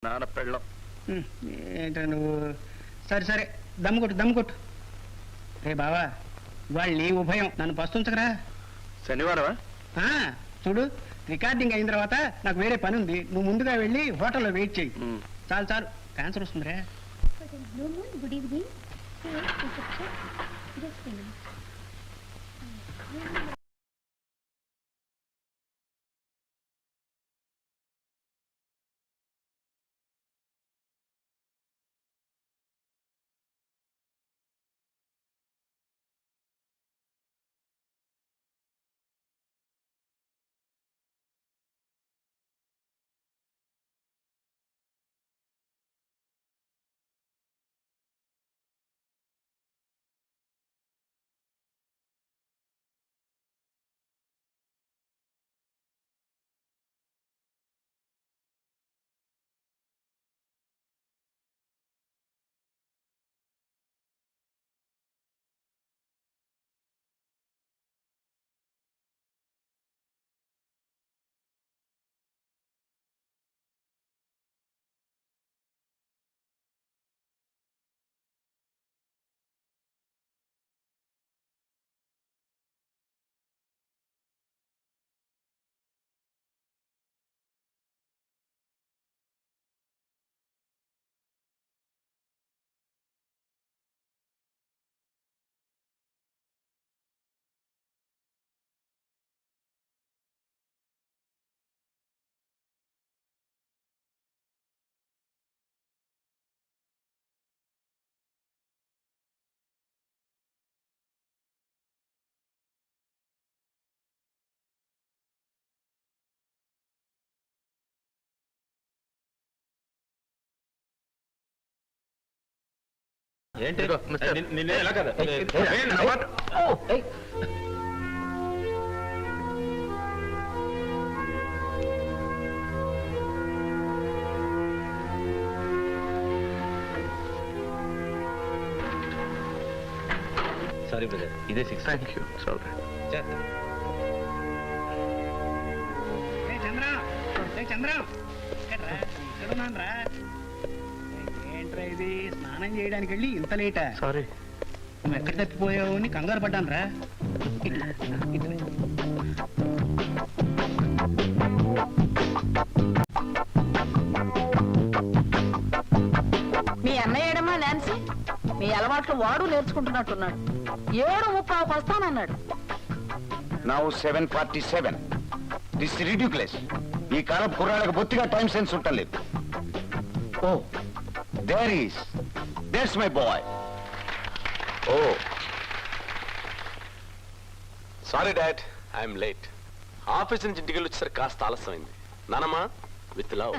నాన్న పెళ్ళం ఏంట నువ్వు? సరే సరే దమ్ము కొట్టు రే బావా, వాళ్ళు ఉభయం నన్ను పస్తుంచకరా. శనివారమా? చూడు, రికార్డింగ్ అయిన తర్వాత నాకు వేరే పని ఉంది, నువ్వు ముందుగా వెళ్ళి హోటల్లో వెయిట్ చేయి. చాలు క్యాన్సర్ వస్తుందిరా. Good evening. ఏంటి నిన్నే ఎలా కదా? సారీ బ్రదర్, ఇదే 6. Thank you. చంద్రం ఎక్కడున్నానరా? ఏంట్రా ఇది, స్నానం చేయడానికి వెళ్ళి ఇంత లేటా? సారీ. నువ్వు ఎక్కడ తప్పిపోయావు అని కంగారు పడ్డాను రా. మీ అన్నయ్యడమ్మా నాన్సీ, మీ అలవాట్లు వాడు నేర్చుకుంటున్నట్టున్నాడు. 7:30 వస్తానన్నాడు. నౌ 7:47. This ridiculous. ఈ కాలం కుర్రాళ్ళకి బొత్తిగా టైం సెన్స్ ఉండలేదు. Oh that's my boy. Oh sorry dad, I'm late. Office నుంచి ఇంటికి వెళ్ళి వచ్చేసరికి కాస్త ఆలస్యమైంది. నానమ్మా, with love,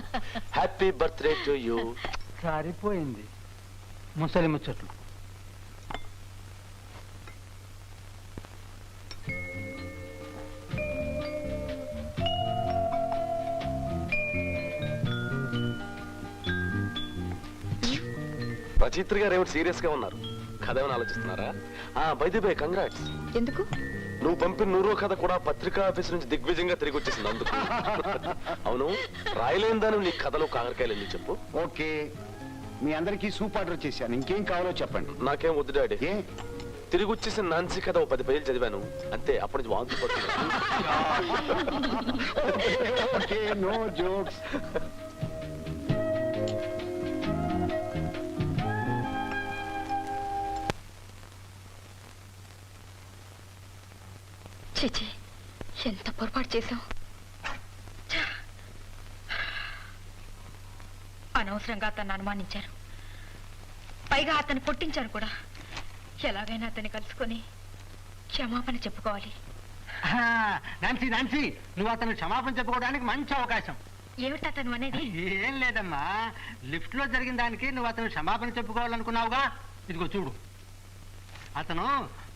happy birthday to you. సరిపోయింది ముసలి ముచ్చట్లు. రచయిత్రి గారు ఏమిటి సీరియస్ గా ఉన్నారు? కథ ఏమైనా ఆలోచిస్తున్నారా? By the way, congrats. ఎందుకు? నువ్వు పంపిన 100వ కథ కూడా పత్రికా ఆఫీస్ నుంచి దిగ్విజయంగా తిరిగి వచ్చేసింది అందుకు. అవును, రాయలేని దాని నీ కథలో కాకరకాయలు ఎందుకు చెప్పు. ఓకే, మీ అందరికీ సూప్ ఆర్డర్ చేశాను. ఇంకేం కావాలో చెప్పండి. నాకేం వద్దు డాడీ. ఏ తిరిగి వచ్చేసిన నాన్సీ కథ 10 పేజీలు చదివాను అంతే. అప్పటి నుంచి వాంతి పడుతుంది. Okay, no jokes. చిచి, ఎంత పొరపాటు చేశాం. అనవసరంగా అతన్ని అనుమానించారు, పైగా అతన్ని పొట్టించారు కూడా. ఎలాగైనా అతన్ని కలుసుకొని క్షమాపణ చెప్పుకోవాలి. నాన్సీ, నువ్వు అతను క్షమాపణ చెప్పుకోవడానికి మంచి అవకాశం. ఏమిటి అతను అనేది? ఏం లేదమ్మా, లిఫ్ట్ లో జరిగిన దానికి నువ్వు అతను క్షమాపణ చెప్పుకోవాలనుకున్నావుగా. ఇదిగో చూడు, అతను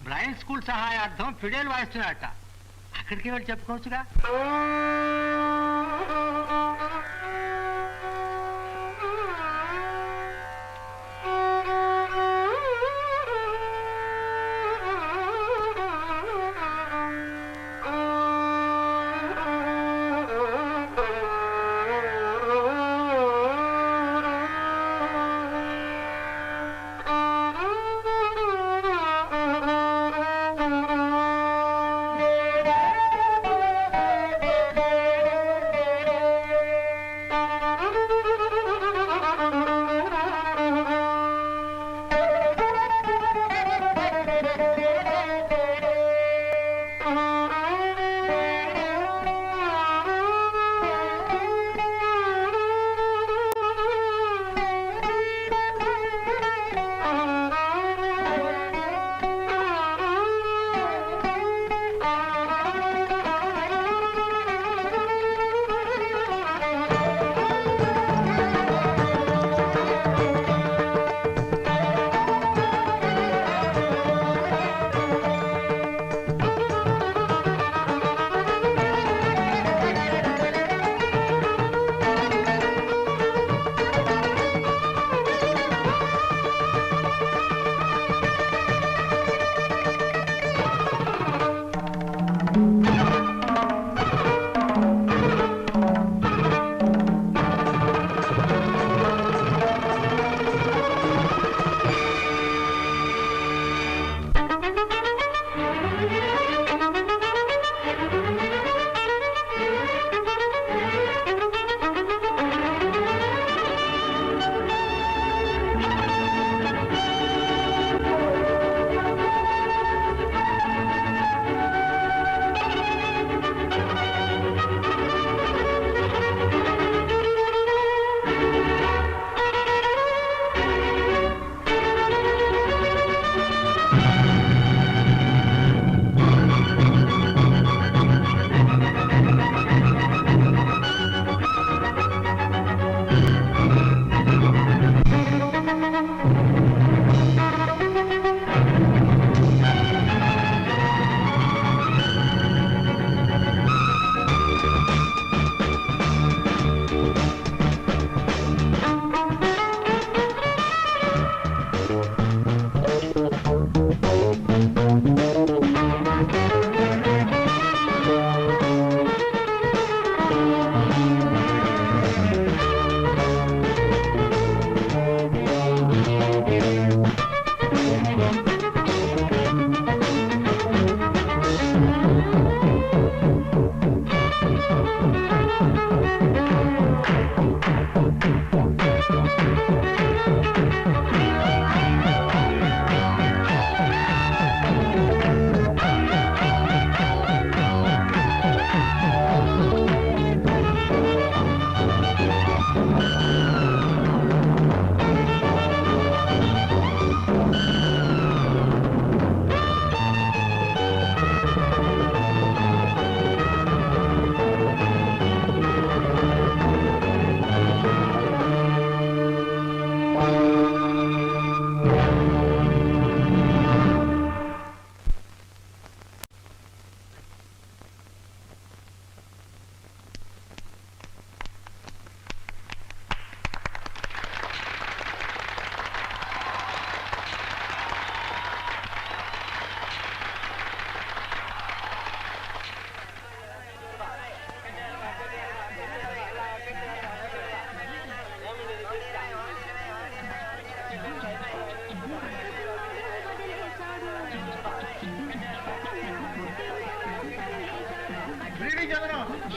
బ్రైన్ స్కూల్ సహాయార్థం ఫిడేల్ వాయిస్తున్నాడట. అక్కడికి వెళ్ళి చెప్పుకోవచ్చుగా.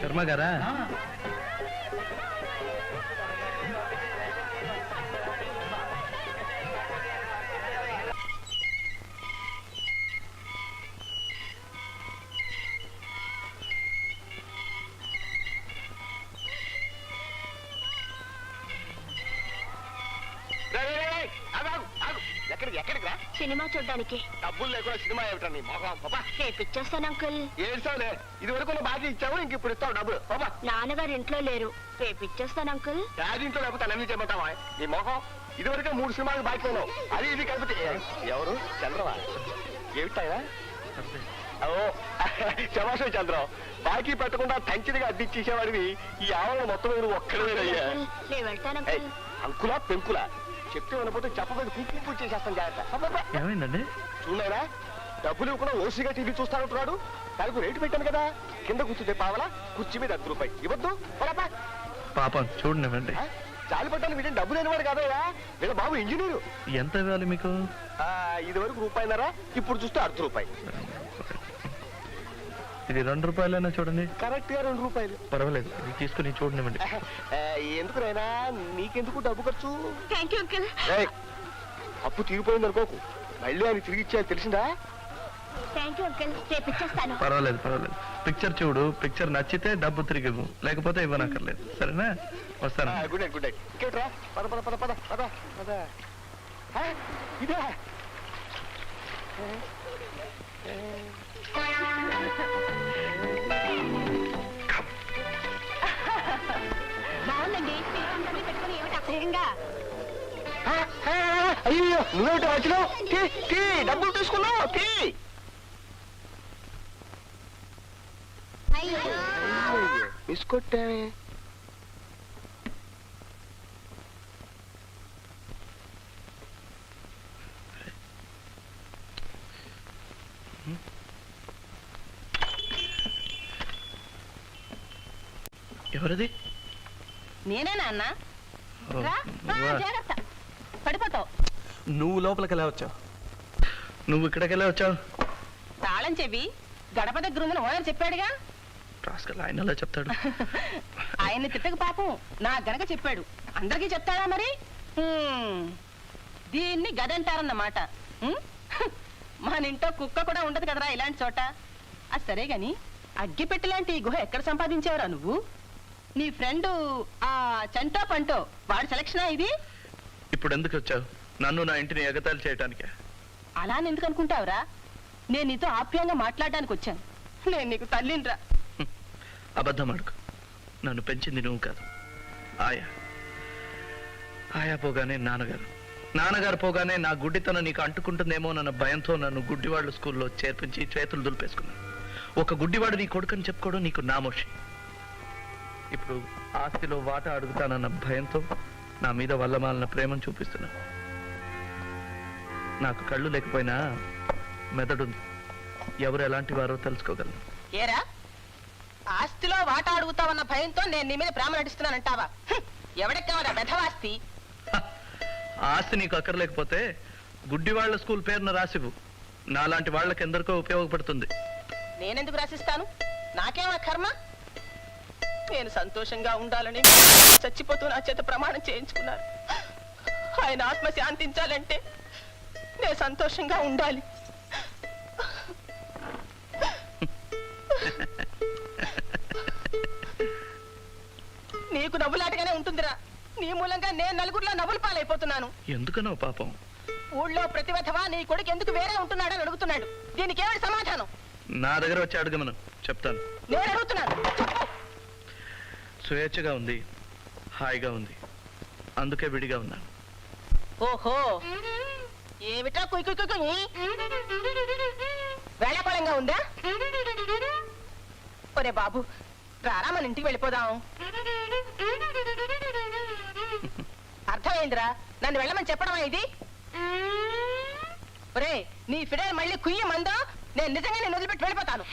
శర్మ గారా? ఎక్కడికి రా? సినిమా చూడ్డానికి డబ్బులు లేకుండా సినిమా ఏమిటండి మొహం పాపా. రేపు ఇచ్చేస్తాను అంకుల్. ఏడ్చావులే, ఇది వరకు నువ్వు బాగా ఇచ్చావు, ఇంక ఇప్పుడు ఇస్తావు డబ్బులు పాపా. నాన్నగారు ఇంట్లో లేరు, రేపు ఇచ్చేస్తాను అంకుల్. ఇంట్లో లేకపోతే అన్ని చేయమంటావా? నీ మొహం ఇది వరకే 3 సినిమాలు బాకీ ఉన్నావు, అది ఇది కలిపితే ఎవరు? చంద్రమా? ఏమిటాయా? ఓ చమాషం చంద్రం, బాకీ పెట్టకుండా టంచిడిగా అద్దిచ్చేసేవాడివి ఈ ఆవరణ మొత్తం నువ్వు ఒక్కడేనయ్యా. నేను వెళ్తాను అంకుల్. అంకులా పెంకులా చెప్తే వినపోతే చెప్పబోదు కుంకుమ పూజ చేసేస్తాం జాగ్రత్త. ఏమైందండి? చూడలేరా, డబ్బులు ఇవ్వకుండా ఓసిగా టీవీ చూస్తానంటున్నాడు. దానికి రేటు పెట్టాను కదా, కింద కూర్చుంటే పావలా, కుర్చీ మీద 10 రూపాయలు ఇవ్వద్దు. పాపం చూడండి. చాలు పట్టాను, వీటిని డబ్బు లేనివాడు కాదయ్యా, వీళ్ళ బాబు ఇంజనీరు. ఎంత ఇవ్వాలి మీకు? ఇది వరకు రూపాయన్నర, ఇప్పుడు చూస్తే 1/2 రూపాయి. ఇది 2 రూపాయలైనా చూడండి. కరెక్ట్ గా 2 రూపాయలు. పర్వాలేదు, ఇది తీసుకుని చూడండి. ఎందుకు నైనా, నీకెందుకు డబ్బు ఖర్చు? Thank you uncle. అప్పు తీరిపోయింది అనుకోకు, మళ్ళీ ఆయన తిరిగి ఇచ్చేయాలి, తెలిసిందా? థ్యాంక్ యూ అంకుల్, రేపు ఇచ్చేస్తాను. పర్వాలేదు. పిక్చర్ చూడు, పిక్చర్ నచ్చితే డబ్బు తిరిగి ఇవ్వు, లేకపోతే ఇవ్వనక్కర్లేదు. సరేనా? వస్తాను. Good night, good night. ఇంకేట్రా, పద పద పద పద పద పద. ఇదే బాగుందండి. పెట్టుకుని ఏమిటి అసహ్యంగా? అయ్యో, నువ్వేమిటి వచ్చినావు? డబ్బులు తీసుకున్నావు. మిస్ కొట్టావే. ఎవరిది? నేనే నాన్న. ఓ, రా, నువ్వా? జాగ్రత్త, పడిపోతావు. నువ్వు లోపలికి ఎలా వచ్చావు? నువ్వు ఇక్కడికి ఎలా వచ్చావు? తాళం చెవి గడప దగ్గర ఉందని ఓనర్ చెప్పాడుగా. రాస్కల్, ఆయన ఎలా చెప్తాడు? ఆయన్ని తిట్టక పాపం నా గనక చెప్పాడు. అందరికీ చెప్తాడా మరి? దీన్ని గదంటారన్నమాట. మన ఇంట్లో కుక్క కూడా ఉండదు కదరా ఇలాంటి చోట. అది సరే గాని, అగ్గిపెట్టి లాంటి ఈ గుహ ఎక్కడ సంపాదించావురా నువ్వు? నీ ఫ్రెండ్ ఆ చంటో పంటో వాడి సెలక్షనా ఇది? ఇప్పుడు ఎందుకు వచ్చావు? నన్ను నా ఇంటిని ఎగతాళి చేయటానికే. అలా ఎందుకు అనుకుంటావురా? నేను నీతో ఆప్యాయంగా మాట్లాడడానికి వచ్చాను. నేను నీకు తల్లినిరా. అబద్ధం అడుగు. నన్ను పెంచింది నువ్వు కాదు, ఆయా పోగానే నాన్నగారు పోగానే నా గుడ్డితనం నీకు అంటుకుంటుందేమో నన్న భయంతో నన్ను గుడ్డివాళ్ళ స్కూల్లో చేర్పించి చేతులు దులిపేసుకున్నాను. ఒక గుడ్డివాడు నీ కొడుకని చెప్పుకోవడం నీకు నామోషి. ఇప్పుడు ఆస్తిలో వాటా అడుగుతానన్న భయంతో నా మీద వల్లమాలిన ప్రేమను చూపిస్తున్నా. నాకు కళ్ళు లేకపోయినా మెదడుంది. ఎవరు ఎలాంటి వారో తెలుసుకోగలను. ఏరా, ఆస్తిలో వాటా అడుగుతావన్న భయంతో నేను నీ మీద ప్రేమ నటిస్తున్నానంటావా? ఎవడెక్కావరా బెధవాస్తి? ఆస్తి నీకు అక్కర్లేకపోతే గుడ్డివాళ్ల స్కూల్ పేరున రాసివు. నాలాంటి వాళ్ళకి ఎందరికో ఉపయోగపడుతుంది. నేనెందుకు రాసిస్తాను? నాకేమా కర్మ? నేను సంతోషంగా ఉండాలని చచ్చిపోతూ నా చేత ప్రమాణం చేయించుకున్నారు. ఆయన ఆత్మ శాంతించాలంటే నేను సంతోషంగా ఉండాలి. నీకు నవ్వులాటగానే ఉంటుందిరా. నీ మూలంగా నేను నలుగురిలో నవ్వులు పాలైపోతున్నాను. ఎందుకనో పాపం. ఊళ్ళో ప్రతివధవా నీ కొడుకు ఎందుకు వేరే ఉంటున్నాడని అడుగుతున్నాడు. దీనికి ఏమిటి సమాధానం? నా దగ్గర వచ్చి అడగమను, చెప్తాను. నేను అడుగుతున్నాను, చెప్పు. స్వేచ్ఛగా ఉంది, హాయిగా ఉంది, అందుకే విడిగా ఉన్నాను. ఓహో, ఏమిటా కుయ్ కుయ్ కుయ్ కుయ్? వేళాకోళంగా ఉందా? ఒరే బాబు, రారా మన ఇంటికి వెళ్ళిపోదాం. అర్థమైందిరా, నన్ను వెళ్ళమని చెప్పడమా ఇది? ఒరే, నీ ఫిడైల్ మళ్ళీ కుయ్య మందో నేను నిజంగా నేను వదిలిపెట్టి వెళ్ళిపోతాను.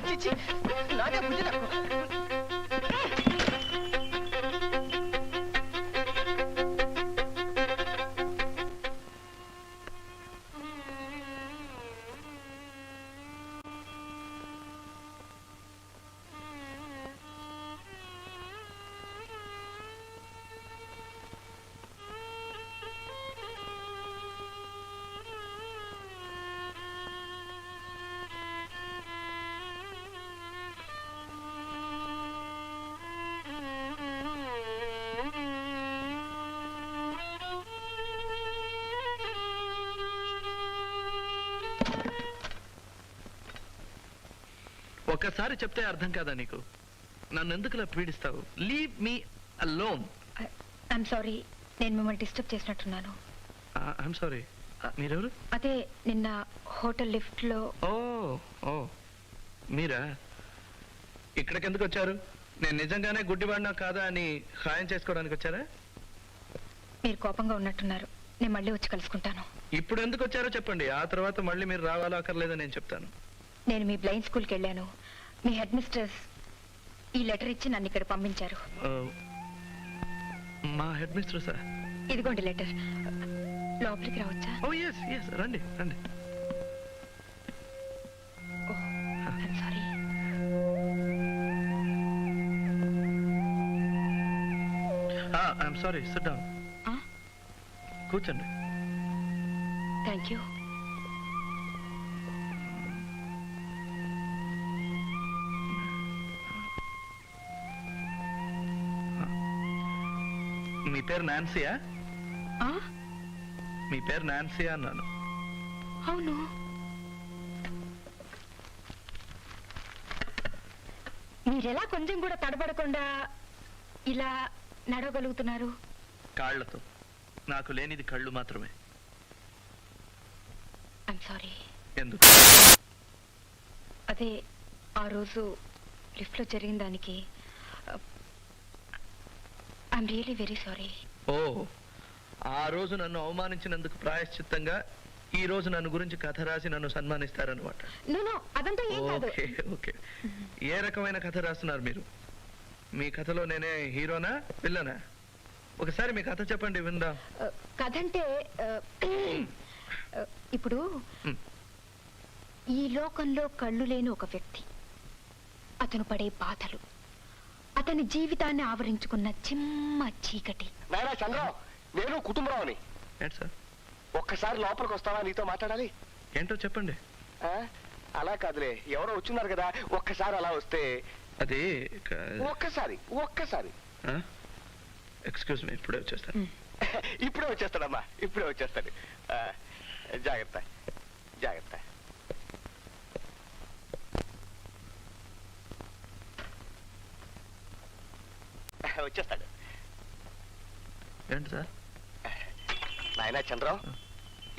చిచి, నాకే బుద్ధి తక్కువ. ఒక్కసారి చెప్తే అర్థం కాదా నీకు? నన్ను ఎందుకులా పీడిస్తావు? Leave me alone. I'm sorry, నేను మిమ్మల్ని డిస్టర్బ్ చేసినట్టున్నాను. I'm sorry. మీరెవరు? అదే నిన్న హోటల్ లిఫ్ట్ లో. ఓ ఓ మీరా? ఇక్కడికి ఎందుకు వచ్చారు? నేను నిజంగానే గుడ్డివాడినా కాదా అని ఖాయం చేసుకోవడానికి వచ్చారా? మీరు కోపంగా ఉన్నట్టున్నారు. నేను మళ్ళీ వచ్చి కలుసుకుంటాను. ఇప్పుడు ఎందుకు వచ్చారో చెప్పండి, ఆ తర్వాత మళ్ళీ మీరు రావాలో అక్కర్లేదో నేను చెప్తాను. నేను మీ బ్లైండ్ స్కూల్కి వెళ్ళాను. మీ హెడ్ మిస్టర్స్ ఈ లెటర్ ఇచ్చి నన్ను ఇక్కడ పంపించారు. మా హెడ్ మిస్ట్రెస్? ఇదిగోండి లెటర్. లోపలికి రావచ్చా? ఓ ఎస్ ఎస్, రండి రండి. I'm sorry. I'm sorry. Sit down. కూర్చోండి. Thank you. మీ పేరు నాన్సీయా? మీ పేరు నాన్సీయా అన్నాను. అవును. మీరెలా కొంచెం కూడా తడబడకుండా ఇలా నడవగలుగుతున్నారు? కాళ్లతో. నాకు లేనిది కళ్ళు మాత్రమే. I'm sorry. ఎందుకు? అదే ఆ రోజు లిఫ్ట్ లో జరిగిన దానికి ఐఎమ్ రియలీ వెరీ సారీ. ఓ, ఆ రోజు నన్ను అవమానించినందుకు ప్రాయశ్చిత్తంగా ఈ రోజు నన్ను గురించి కథ రాసి నన్ను సన్మానిస్తారనమాట. నో అదంతా ఏం కాదు. Okay okay. ఏ రకమైన కథ రాస్తున్నారు మీరు? మీ కథలో నేనే హీరోనా విల్లనా? ఒకసారి మీ కథ చెప్పండి విందాం. కథ అంటే ఇప్పుడు ఈ లోకంలో కళ్ళు లేని ఒక వ్యక్తి, అతను పడే బాధలు, అతని జీవితాన్ని ఆవరించుకున్న చిమ్మ చీకటి. నాయనా చంద్రం, నేను కుటుంబరావుని. ఏంటి సార్? ఒక్కసారి లోపలికి వస్తావా? నీతో మాట్లాడాలి. ఏంటో చెప్పండి. ఆ? అలా కాదులే, ఎవరో వచ్చున్నారు కదా, ఒక్కసారి అలా వస్తే. అది ఒక్కసారి ఒక్కసారి. ఎక్స్క్యూజ్ మీ, ఇప్పుడే వచ్చేస్తాను. ఇప్పుడే వచ్చేస్తాడమ్మా, ఇప్పుడే వచ్చేస్తాడు. జాగ్రత్త జాగ్రత్త. వచ్చేస్తాడు. ఏంటి సార్? నాయనా చంద్రం,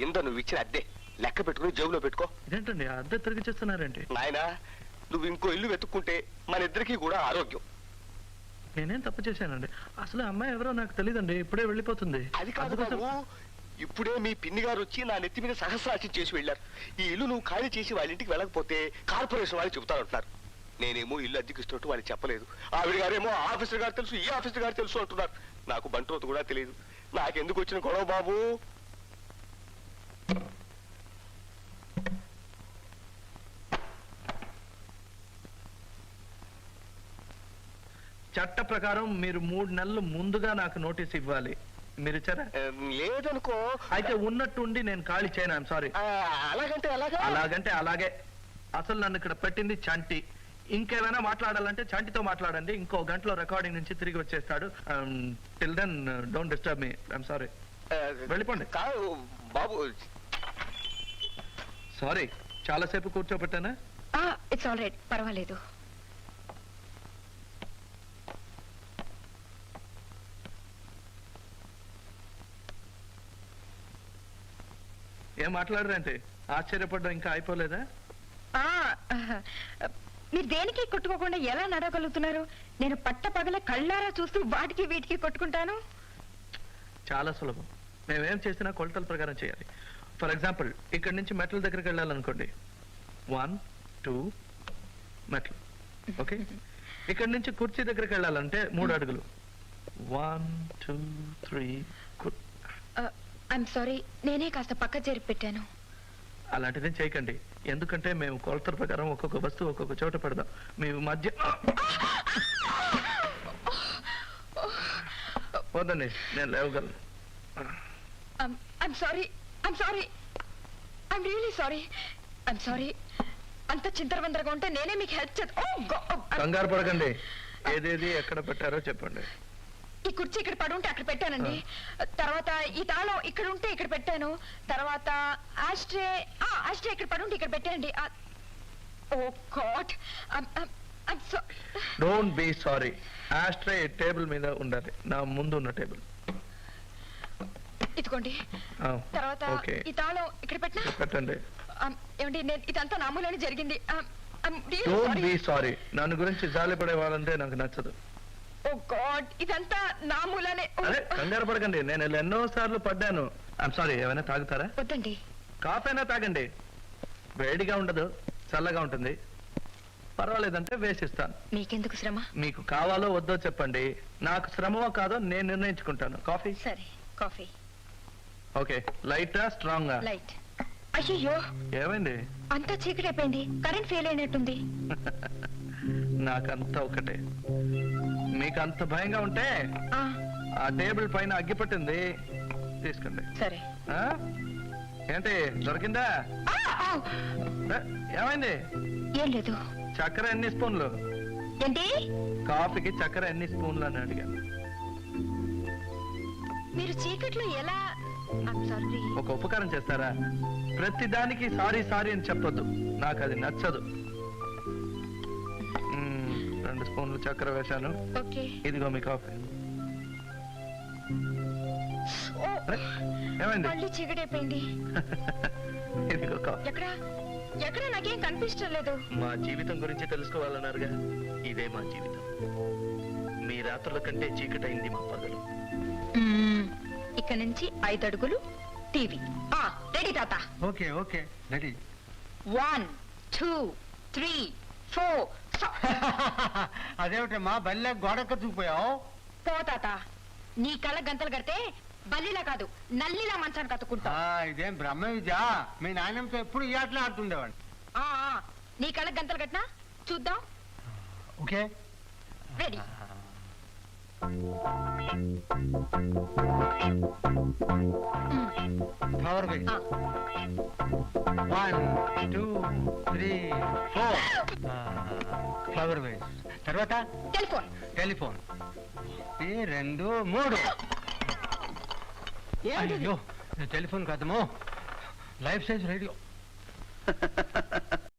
ఇందో నువ్వు ఇచ్చిన అద్దె లెక్క పెట్టుకుని జేబులో పెట్టుకో. ఇదేంటండి అద్దె తిరిగి చేస్తున్నారేంటి? నాయనా, నువ్వు ఇంకో ఇల్లు వెతుక్కుంటే మన ఇద్దరికి కూడా ఆరోగ్యం. నేనేం తప్పు చేశానండి? అసలు అమ్మాయి ఎవరో నాకు తెలియదండి, ఇప్పుడే వెళ్ళిపోతుంది. అది కాదు బాబు, ఇప్పుడే మీ పిన్ని గారు వచ్చి నా నెత్తి మీద సహస్రాచి చేసి వెళ్ళారు. ఈ ఇల్లు నువ్వు ఖాళీ చేసి వాళ్ళ ఇంటికి వెళ్ళకపోతే కార్పొరేషన్ వాళ్ళు చెబుతారంటున్నారు. నేనేమో ఇల్లు అద్దెకిస్తున్నట్టు వాళ్ళకి చెప్పలేదు. ఆవిడ గారేమో ఆఫీసర్ గారు తెలుసు, ఈ ఆఫీసర్ గారు తెలుసు అంటున్నారు. నాకు బంట్రోతు కూడా తెలియదు. నాకెందుకు వచ్చిన గొడవ బాబు? చట్ట ప్రకారం మీరు 3 నెలలు ముందుగా నాకు నోటీస్ ఇవ్వాలి. మీరు ఇచ్చారా? లేదనుకో. అయితే ఉన్నట్టుండి నేను ఖాళీ చేయను. I'm sorry. అలాగంటే అలాగా? అలాగంటే అలాగే. అసలు నన్ను ఇక్కడ పెట్టింది చంటి. ఇంకేమైనా మాట్లాడాలంటే చంటితో మాట్లాడండి. ఇంకో గంటలో రికార్డింగ్ నుంచి తిరిగి వచ్చేస్తాడు. Till then don't disturb me. I'm sorry. వెళ్ళిపోండి. కాదు బాబు. సారీ, చాలాసేపు కూర్చోబెట్టానా? ఇట్స్ ఆల్ రైట్, పర్వాలేదు. ఏం మాట్లాడరంటే? ఆశ్చర్యపడ్డా ఇంకా అయిపోలేదా? మీరు దేనికి కొట్టుకోకుండా ఎలా నడవగలుగుతున్నారు? నేను పట్ట పగల కళ్ళారా చూస్తూ వాటికి వీటికి కొట్టుకుంటాను. చాలా సులభం. మేమేం చేసినా కొలతల ప్రకారం చేయాలి. ఫర్ ఎగ్జాంపుల్, ఇక్కడి నుంచి మెట్ల దగ్గరికి వెళ్ళాలనుకోండి. 1 2 మెట్లు. ఓకే. ఇక్కడి నుంచి కుర్చీ దగ్గరికి వెళ్ళాలంటే 3 అడుగులు. 1 2 3. ఐఎమ్ సారీ, నేనే కాస్త పక్క జరిపి పెట్టాను. అలాంటిదేం చేయకండి, ఎందుకంటే మేము కొలతల ప్రకారం ఒక్కొక్క వస్తువు ఒక్కొక్క చోట పెడదాం. మీ మధ్య వద్దండి, నేను లేవగలను. I'm sorry, I'm sorry, I'm really sorry, I'm sorry. అంత చింతరవందరగా ఉంటే నేనే మీకు హెల్ప్ చేస్తాను. కంగారు పడకండి. ఏదేది ఎక్కడ పెట్టారో చెప్పండి. ఈ కుర్చీ ఇక్కడ పడుంటే అక్కడ పెట్టానండి. తర్వాత ఈ తాళం ఇక్కడ ఉంటే ఇక్కడ పెట్టాను. తర్వాత ఆస్ట్రే ఇక్కడ పడుంటే ఇక్కడ పెట్టానండి. Oh God. I'm so. Don't be sorry. Ashtray table మీద ఉండాలి, నా ముందు ఉన్న టేబుల్. ఇదిగోండి. తర్వాత ఓకే, ఈ తాళం ఇక్కడ పెట్టినా పెట్టండి. ఏమండి, నేను ఇదంతా నా మూలనే జరిగింది. Don't be sorry. నన్ను గురించి జాలిపడే వాళ్ళంటే నాకు నచ్చదు. ఓ గాడ్, ఇదంతా నా మూలనే. అరే కంగారు పడకండి, నేను ఇలా ఎన్నో సార్లు పడ్డాను. I'm sorry. ఏమైనా తాగుతారా? వద్దండి. కాఫీ అయినా తాగండి, వేడిగా ఉండదు, చల్లగా ఉంటుంది. పర్వాలేదంటే వేసిస్తాను. మీకెందుకు శ్రమ? మీకు కావాలో వద్దో చెప్పండి, నాకు శ్రమమో కాదో నేను నిర్ణయించుకుంటాను. కాఫీ? సరే, కాఫీ. ఓకే. లైటా స్ట్రాంగా? లైట్. అయ్యో, ఏమైంది? అంతా చీకటి అయిపోయింది, కరెంట్ ఫెయిల్ అయినట్టుంది. నాకంతా ఒకటే. మీకు అంత భయంగా ఉంటే ఆ, ఆ టేబుల్ పైన అగ్గి పట్టింది, తీసుకోండి. సరే. ఆ? ఏంటి దొరికిందా? ఆ, ఆ, ఏ, ఏమైంది? ఏం లేదు. చక్కెర ఎన్ని స్పూన్లు? ఏంటి? కాఫీకి చక్కెర ఎన్ని స్పూన్లు అని అడిగాను. మీరు చీకట్లో ఎలా? సారీ. ఒక ఉపకారం చేస్తారా? ప్రతి దానికి సారీ సారీ అని చెప్పొద్దు, నాకు అది నచ్చదు. 2 స్పూన్లు చక్కెర వేశాను. ఓకే. ఇదిగో మీ కాఫీ. ఓ, అరే, ఏమైంది? మళ్ళీ చీకటి అయిపోయింది. ఇదిగో కాఫీ. ఎక్కడ ఎక్కడ నాకేం కనిపించడం లేదు. మా జీవితం గురించి తెలుసుకోవాలన్నారుగా, ఇదే మా జీవితం. మీ రాత్రుల కంటే చీకటైంది మా పగలు. ఇక్కడ నుంచి 5 అడుగులు టీవీ. రెడీ తాత? Okay okay ready. 1 2 3 4. అదేమిటమ్మా బల్లె గోడక్క చూపోయావు? పో తాత, నీ కళ్ళ గంతలు కడితే బల్లిలా కాదు నల్లిలా మంచాన్ని కత్తుకుంటా. ఇదేం బ్రహ్మ విద్య, మీ నాయనంతో ఎప్పుడు ఈ ఆటలు ఆడుతుండేవాడిని. నీ కళ్ళ గంతలు కట్టినా చూద్దాం. Okay ready. ఫ్లవర్ వేస్. 1 2 3 4. ఫ్లవర్ వేస్. తర్వాత టెలిఫోన్. టెలిఫోన్. 1 2 3. అయ్యో, టెలిఫోన్ కాదమ్మో, లైఫ్ సైజ్ రేడియో.